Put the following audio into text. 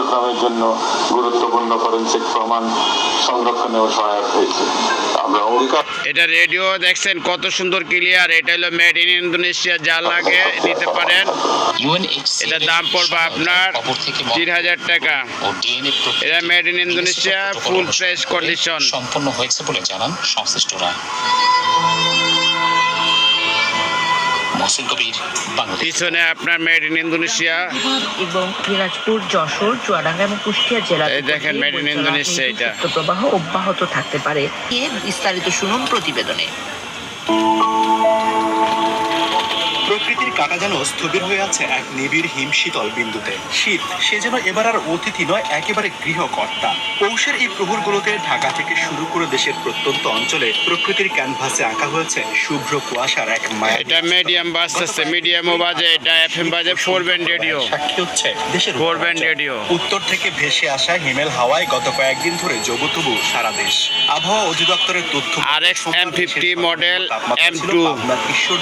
কার্যক্রমের জন্য গুরুত্বপূর্ণ ফরেনসিক প্রমাণ সংরক্ষণেও সহায়ক হয়েছে। আমরা অঙ্গীকার। এটা রেডিও দেখছেন কত সুন্দর ক্লিয়ার। এটা হলো মেড ইন ইন্দোনেশিয়া, যা লাগে নিতে পারেন। এটার দাম পড়বে আপনার 3000 টাকা। এটা made in Indonesia, full fresh condition সম্পন্ন হয়েছে বলে জানান সংশ্লিষ্টরা। পিছনে আপনার মেড ইন ইন্দোনেশিয়া এবং দিনাজপুর, যশোর, চুয়াডাঙ্গা এবং কুষ্টিয়া জেলা দেখেন মেড ইন ইন্দোনেশিয়া। এটা প্রবাহ অব্যাহত থাকতে পারে। বিস্তারিত শুনুন প্রতিবেদনে। প্রকৃতির কাঁটা যেন স্থবির হয়ে আছে এক নিবিড় হিমশীতল বিন্দুতে। শীত সে যেন এবার আর অতিথি নয়, একেবারে গৃহকর্তা। পৌষের এই প্রহরগুলোতে ঢাকা থেকে শুরু করে দেশের প্রত্যন্ত অঞ্চলে প্রকৃতির ক্যানভাসে আঁকা হয়েছে শুভ্র কুয়াশার এক মায়া। এটা মিডিয়াম বাজতেছে, মিডিয়ামও বাজে, এটা এফএম বাজে, 4 ব্যান্ড রেডিও। সাক্ষী হচ্ছে দেশের 4 ব্যান্ড রেডিও। উত্তর থেকে ভেসে আসা হিমেল হাওয়ায় গত কয়েকদিন ধরে জবুতবু সারা দেশ। আবহাওয়া অধিদপ্তরের তথ্য RX M50 মডেল M2। ঈশ্বর